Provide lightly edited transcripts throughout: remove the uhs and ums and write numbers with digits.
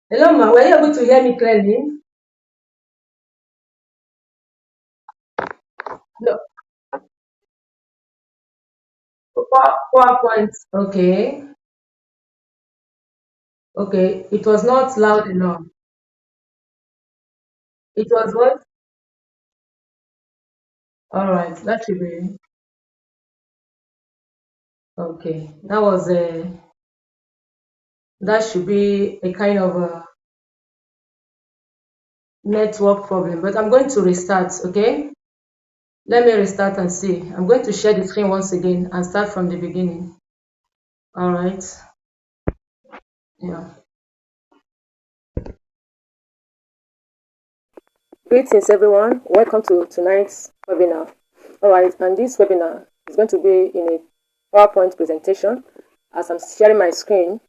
Hello, ma. Were you able to hear me clearly? No. PowerPoint. Okay. Okay. It was not loud enough. It was what? All right. That should be okay. That should be a kind of a network problem. But I'm going to restart. Okay. Let me restart and see. I'm going to share the screen once again and start from the beginning. All right. Yeah. Greetings, everyone. Welcome to tonight's webinar. All right, and this webinar is going to be in a PowerPoint presentation as I'm sharing my screen.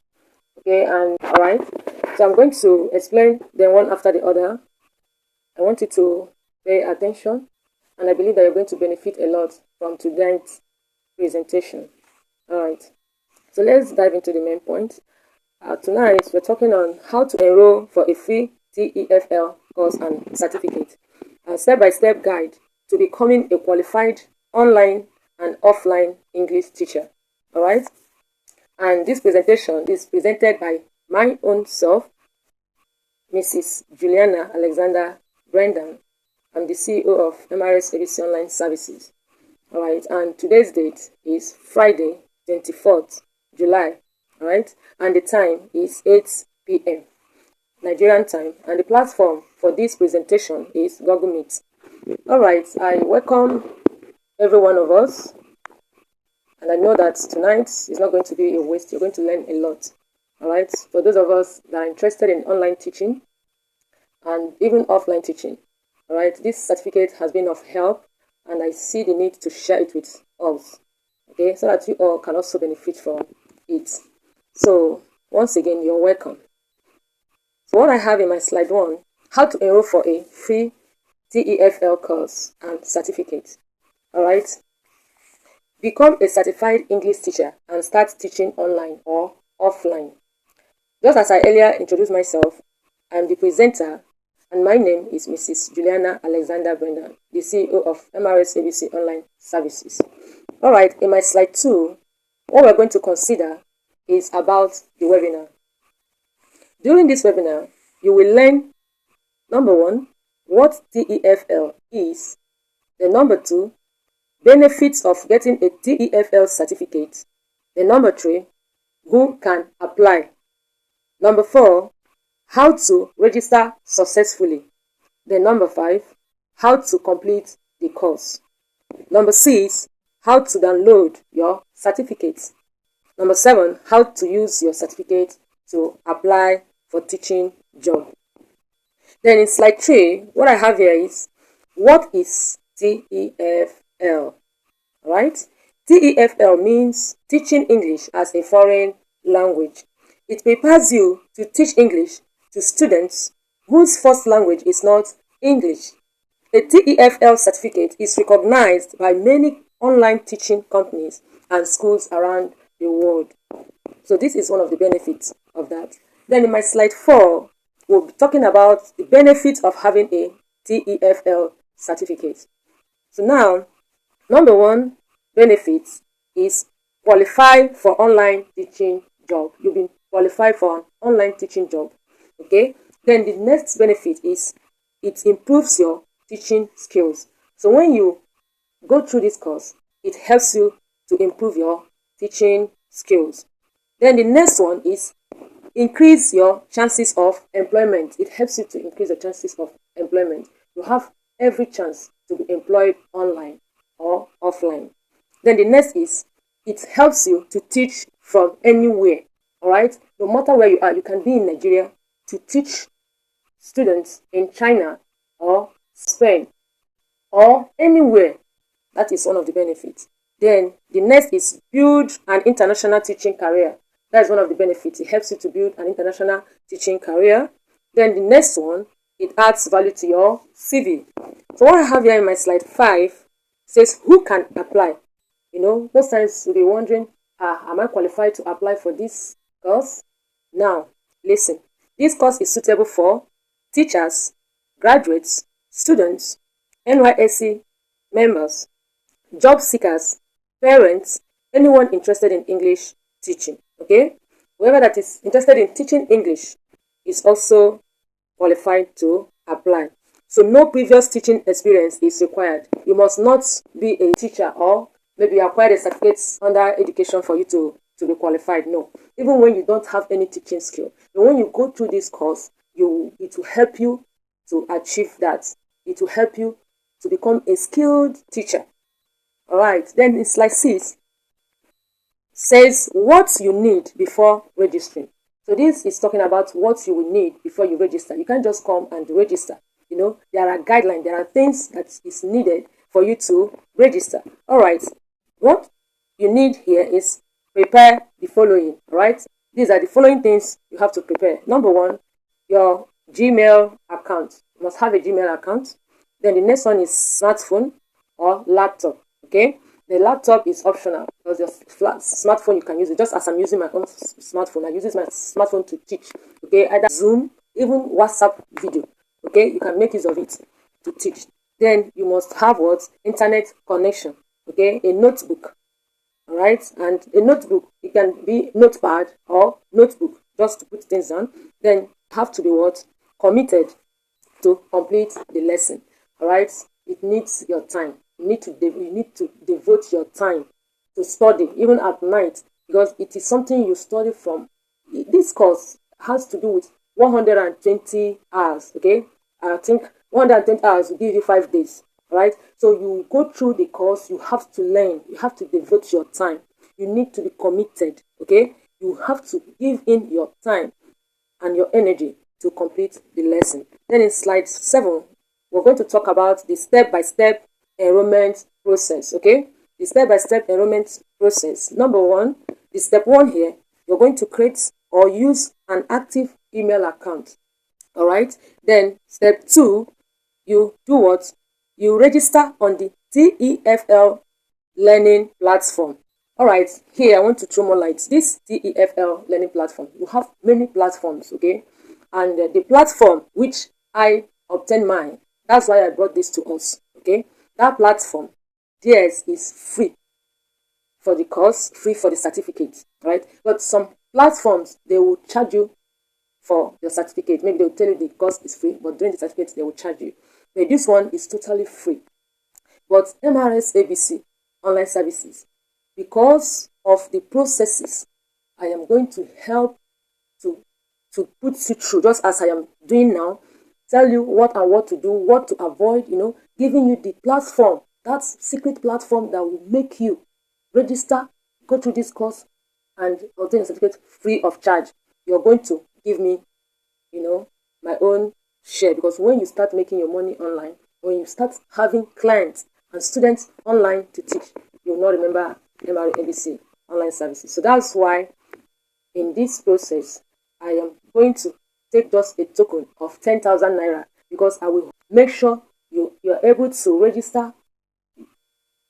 Okay, and all right, so I'm going to explain them one after the other. I want you to pay attention, and I believe that you're going to benefit a lot from tonight's presentation. All right, so let's dive into the main point. Tonight, we're talking on how to enroll for a free TEFL course and certificate, a step-by-step guide to becoming a qualified online and offline English teacher. All right? And this presentation is presented by my own self, Mrs. Juliana Alexander Brendan. I'm the CEO of MRS ABC Online Services. All right, and today's date is Friday, 24th July. All right, and the time is 8 p.m. Nigerian time, and the platform for this presentation is Google Meet. All right, I welcome every one of us, and I know that tonight is not going to be a waste. You're going to learn a lot. All right, for those of us that are interested in online teaching and even offline teaching, all right, this certificate has been of help, and I see the need to share it with us, okay, so that you all can also benefit from it. So once again, you're welcome. So what I have in my slide 1, how to enroll for a free TEFL course and certificate. All right, become a certified English teacher and start teaching online or offline. Just as I earlier introduced myself, I'm the presenter, and my name is Mrs. Juliana Alexander Brendan, the CEO of MRS ABC Online Services. All right, in my slide 2, what we're going to consider is about the webinar. During this webinar, you will learn, number 1, what TEFL is, then number 2, benefits of getting a TEFL certificate, then number 3, who can apply, number 4, how to register successfully, then number 5, how to complete the course, number 6, how to download your certificate, number 7, how to use your certificate to apply for teaching job. Then in slide 3, what I have here is, what is TEFL? Right? TEFL means Teaching English as a Foreign Language. It prepares you to teach English to students whose first language is not English. A TEFL certificate is recognized by many online teaching companies and schools around the world. So this is one of the benefits of that. Then in my slide 4, we'll be talking about the benefits of having a TEFL certificate. So now, number 1 benefit is qualify for online teaching job. You've been qualified for an online teaching job. Okay. Then the next benefit is it improves your teaching skills. So when you go through this course, it helps you to improve your teaching skills. Then the next one is increase your chances of employment. It helps you to increase the chances of employment. You have every chance to be employed online or offline. Then the next is it helps you to teach from anywhere. All right, no matter where you are, you can be in Nigeria to teach students in China or Spain or anywhere. That is one of the benefits. Then the next is build an international teaching career. That is one of the benefits. It helps you to build an international teaching career. Then the next one, it adds value to your CV. So what I have here in my slide 5 says who can apply. You know, most times you'll be wondering, am I qualified to apply for this course? Now, listen. This course is suitable for teachers, graduates, students, NYSC members, job seekers, parents, anyone interested in English teaching. Okay, whoever that is interested in teaching English is also qualified to apply. So no previous teaching experience is required. You must not be a teacher or maybe acquire a certificate under education for you to be qualified. No, even when you don't have any teaching skill, but when you go through this course, it will help you to achieve that. It will help you to become a skilled teacher. All right, then it's like this says what you need before registering. So this is talking about what you will need before you register. You can't just come and register. You know, there are guidelines, there are things that is needed for you to register. All right, what you need here is prepare the following. All right, these are the following things you have to prepare. Number one, your Gmail account. You must have a Gmail account. Then the next one is smartphone or laptop. Okay, the laptop is optional because your smartphone you can use it. Just as I'm using my own smartphone, I use my smartphone to teach. Okay, either Zoom, even WhatsApp video. Okay, you can make use of it to teach. Then you must have what? Internet connection. Okay, a notebook. All right, and a notebook, it can be notepad or notebook just to put things down. Then you have to be what? Committed to complete the lesson. All right, it needs your time. You need to devote your time to study, even at night, because it is something you study from. This course has to do with 120 hours. Okay, I think 120 hours will give you 5 days. Right, so you go through the course, you have to learn, you have to devote your time, you need to be committed. Okay, you have to give in your time and your energy to complete the lesson. Then in slide 7, we're going to talk about the step-by-step enrollment process. Okay, the step-by-step enrollment process. Number one, the step 1 here, you're going to create or use an active email account. All right, then step 2, you do what? You register on the TEFL learning platform. All right, here I want to throw more light. This TEFL learning platform, you have many platforms, okay? And the platform which I obtained mine, that's why I brought this to us, okay? That platform, theirs is free for the course, free for the certificate, right? But some platforms, they will charge you for your certificate. Maybe they'll tell you the course is free, but during the certificate, they will charge you. But this one is totally free. But MRS ABC online services, because of the processes, I am going to help to put you through, just as I am doing now, tell you what and what to do, what to avoid, giving you the platform, that secret platform that will make you register, go through this course, and obtain a certificate free of charge. You're going to give me, my own share, because when you start making your money online, when you start having clients and students online to teach, you will not remember MRABC online services. So that's why in this process, I am going to take just a token of 10,000 naira, because I will make sure you're able to register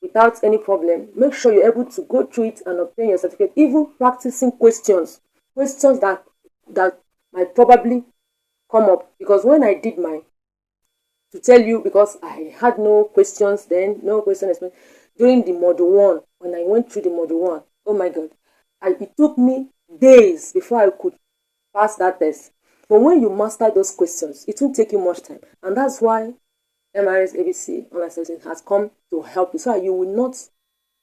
without any problem. Make sure you're able to go through it and obtain your certificate, even practicing questions that might probably come up. Because when I did mine, to tell you, because I had no questions then, no question during the module 1, when I went through the module 1, oh my God, it took me days before I could pass that test. But when you master those questions, it won't take you much time. And that's why MRS ABC online services has come to help you, so that you will not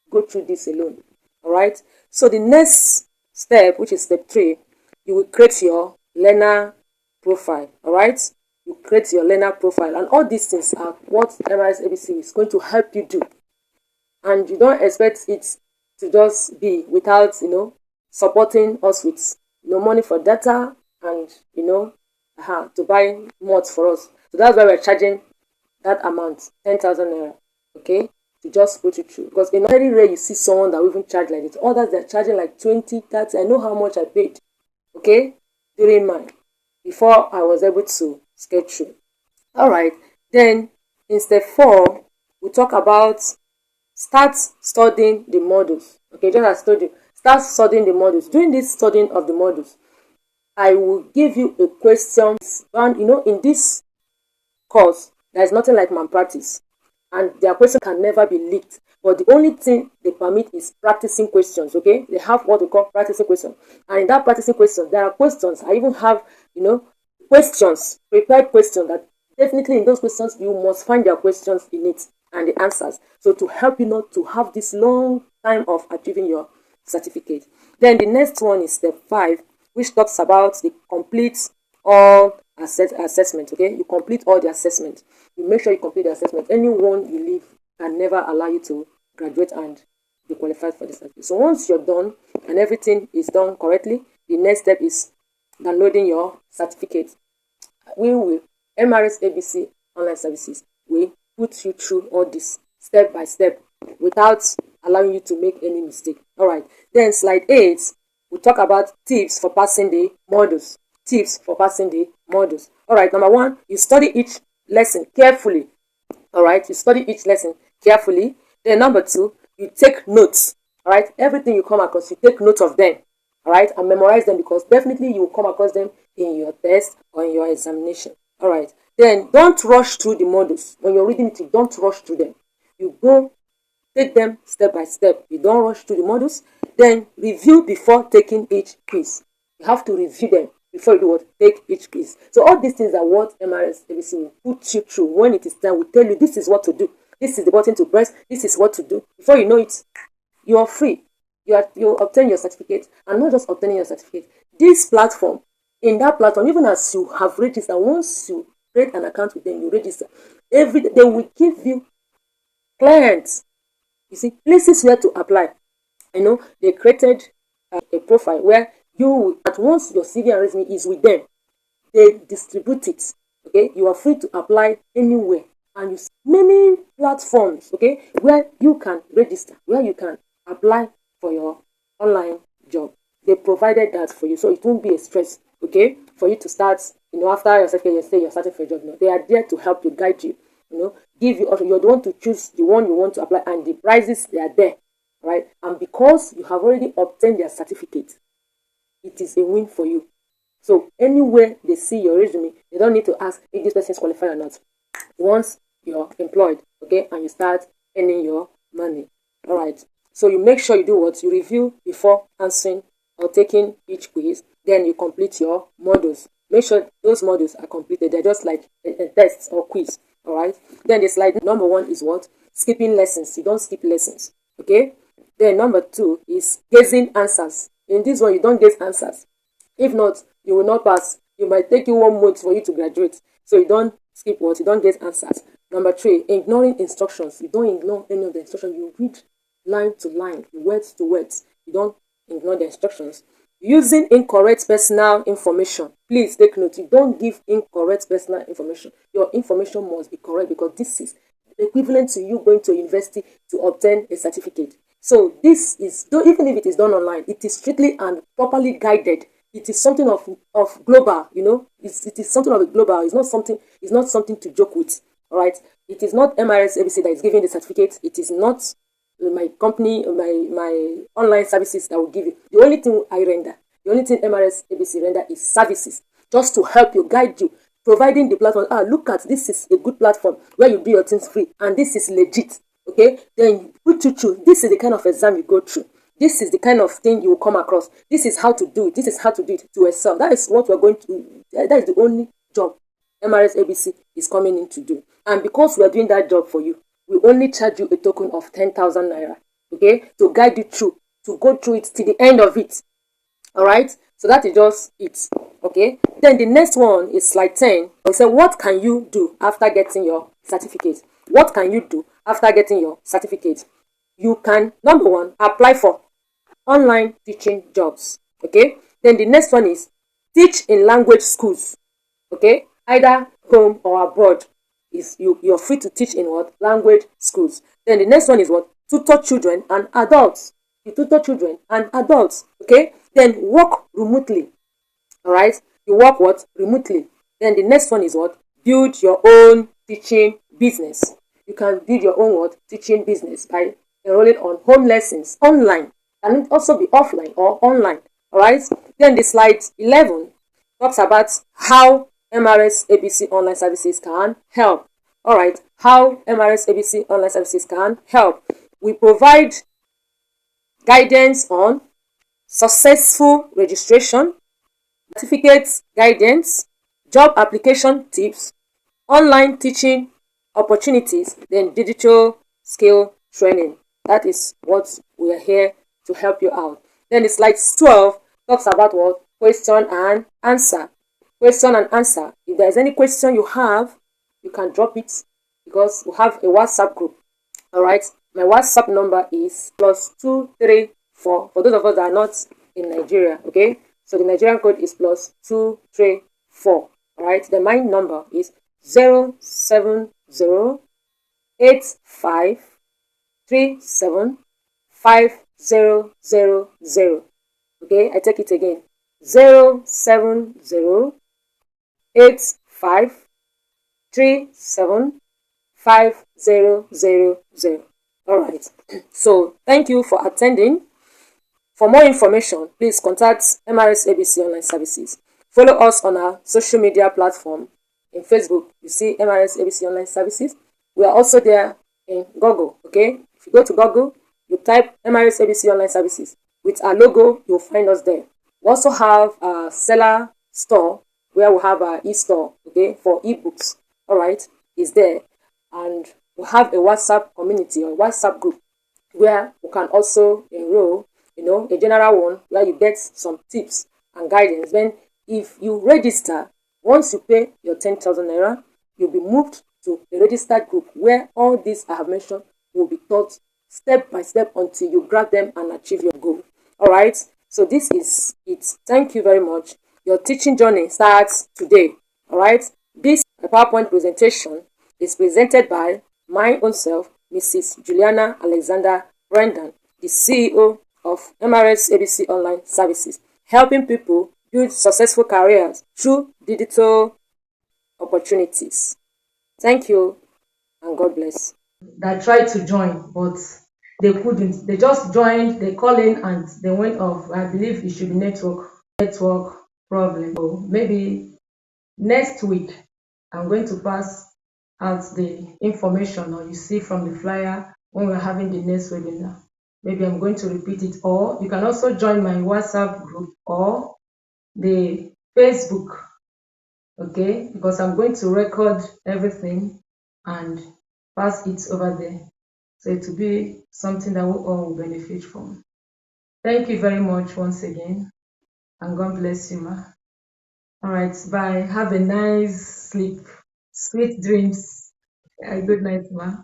go through this alone. All right. So the next step, which is step 3, you will create your learner profile. All right. You create your learner profile, and all these things are what MRS ABC is going to help you do. And you don't expect it to just be without, supporting us with money for data and to buy mods for us. So that's why we're charging that amount, 10,000 naira, okay, to just put it through. Because in very rare you see someone that will even charge like this. Others, they're charging like 20, 30. I know how much I paid, okay, during mine, before I was able to sketch through. All right, then in step 4, we talk about start studying the modules. Okay, just as I told you, start studying the modules. During this studying of the modules, I will give you a question. And in this course, there is nothing like malpractice, and their question can never be leaked. But the only thing they permit is practicing questions. Okay, they have what we call practicing questions, and in that practicing questions, there are questions. I even have questions, prepared questions, that definitely in those questions you must find their questions in it and the answers. So to help you not to have this long time of achieving your certificate. Then the next one is step 5, which talks about the complete all assessment. Okay, you complete all the assessment. You make sure you complete the assessment. Anyone you leave can never allow you to graduate and be qualified for the certificate. So once you're done and everything is done correctly, the next step is downloading your certificate. We will, MRS ABC Online Services, will put you through all this step by step without allowing you to make any mistake. All right. Then slide 8, we talk about tips for passing the modules. Tips for passing the modules. All right. Number 1, you study each lesson carefully. All right. You study each lesson carefully. Then number 2, you take notes. All right. Everything you come across, you take note of them. All right, and memorize them, because definitely you will come across them in your test or in your examination. All right, then don't rush through the modules. When you're reading it, don't rush through them. You go take them step by step. You don't rush through the modules. Then review before taking each quiz. You have to review them before you do what? Take each quiz. So all these things are what MRS ABC will put you through. When it is time, we tell you this is what to do. This is the button to press. This is what to do. Before you know it, you are free. You obtain your certificate, and not just obtaining your certificate. This platform, in that platform, even as you have registered, once you create an account with them, you register. Every day they will give you clients. You see, places where to apply. They created a profile where you, at once your CV and resume is with them, they distribute it. Okay, you are free to apply anywhere, and you see many platforms. Okay, where you can register, where you can apply for your online job. They provided that for you, so it won't be a stress, okay, for you to start, after your certificate, you say you're starting for a job. No, they are there to help you, guide you, give you, also, you're the one to choose the one you want to apply, and the prices, they are there, right? And because you have already obtained their certificate, it is a win for you. So anywhere they see your resume, they don't need to ask if this person is qualified or not. Once you're employed, okay, and you start earning your money, all right. So you make sure you do what? You review before answering or taking each quiz. Then you complete your modules. Make sure those modules are completed. They're just like a test or quiz. All right. Then the slide number 1 is what? Skipping lessons. You don't skip lessons. Okay. Then number 2 is guessing answers. In this one, you don't guess answers. If not, you will not pass. It might take you 1 month for you to graduate. So you don't skip what? You don't guess answers. Number 3, ignoring instructions. You don't ignore any of the instructions. You read line to line, words to words. You don't ignore the instructions. Using incorrect personal information. Please take note. You don't give incorrect personal information. Your information must be correct, because this is equivalent to you going to university to obtain a certificate. So this is, even if it is done online, it is strictly and properly guided. It is something of global, it is something of a global. It's not something to joke with. All right. It is not MRS ABC that is giving the certificate. It is not my company, my online services that will give you. The only thing I render, the only thing MRS ABC render is services, just to help you, guide you, providing the platform. Look at this, is a good platform where you do your things free, and this is legit. Okay, then you put you through. This is the kind of exam you go through. This is the kind of thing you will come across. This is how to do it. This is how to do it to yourself. That is what we're going to. That is the only job MRS ABC is coming in to do. And because we are doing that job for you, we only charge you a token of 10,000 naira, okay, to guide you through, to go through it to the end of it. All right, so that is just it. Okay, then the next one is slide 10. We say, what can you do after getting your certificate? What can you do after getting your certificate? You can, number 1, apply for online teaching jobs. Okay, then the next one is teach in language schools. Okay, either home or abroad. You're free to teach in what? Language schools. Then the next one is what? Tutor children and adults. You tutor children and adults. Okay, then work remotely. All right, you work what? Remotely. Then the next one is what? Build your own teaching business. You can build your own what? Teaching business by enrolling on home lessons online, and it also be offline or online. All right, then the slide 11 talks about how MRS ABC online services can help. All right, how MRS ABC online services can help. We provide guidance on successful registration, certificate guidance, job application tips, online teaching opportunities, then digital skill training. That is what we are here to help you out. Then the slide 12 talks about what? Question and answer. Question and answer. If there is any question you have, you can drop it because we have a WhatsApp group. All right, my WhatsApp number is +234 for those of us that are not in Nigeria. Okay, so the Nigerian code is +234. All right, the my number is 07085375000. Okay, I take it again. 07085375000. All right, so thank you for attending. For more information, please contact MRS ABC Online Services. Follow us on our social media platform. In Facebook, you see MRS ABC Online Services. We are also there in Google. Okay, if you go to Google, you type MRS ABC Online Services with our logo, you'll find us there. We also have a seller store where we have our e-store, okay, for ebooks. All right, is there, and we have a WhatsApp community or WhatsApp group where you can also enroll, a general one where you get some tips and guidance. Then if you register, once you pay your 10,000 naira, you'll be moved to a registered group where all these I have mentioned will be taught step by step until you grab them and achieve your goal. All right, so this is it. Thank you very much. Your teaching journey starts today. All right, this PowerPoint presentation is presented by my own self, Mrs. Juliana Alexander Brendan, the CEO of MRS ABC Online Services, helping people build successful careers through digital opportunities. Thank you and God bless. That tried to join, but they couldn't. They just joined, they call in and they went off. I believe it should be network problem. So maybe next week I'm going to pass out the information, or you see from the flyer when we're having the next webinar. Maybe I'm going to repeat it, or you can also join my WhatsApp group or the Facebook, okay, because I'm going to record everything and pass it over there. So it will be something that we all will benefit from. Thank you very much once again, and God bless you, ma. All right, bye. Have a nice sleep, sweet dreams. Good night, ma.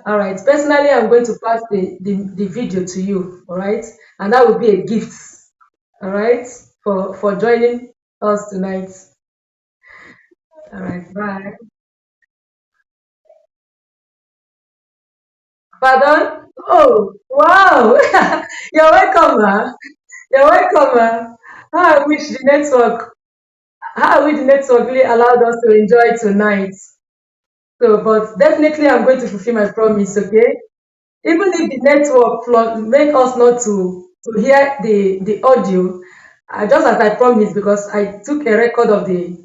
All right, personally, I'm going to pass the video to you, all right? And that will be a gift, all right, for joining us tonight. All right, bye. Pardon? Oh, wow. You're welcome, ma. You're welcome, ma. How I wish the network, how I wish the network really allowed us to enjoy tonight. So, but definitely I'm going to fulfill my promise, okay? Even if the network make us not to hear the audio, just as I promised, because I took a record of the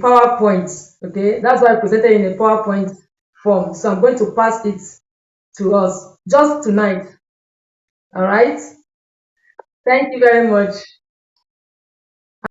PowerPoint, okay? That's why I presented in a PowerPoint form. So I'm going to pass it to us just tonight. All right? Thank you very much.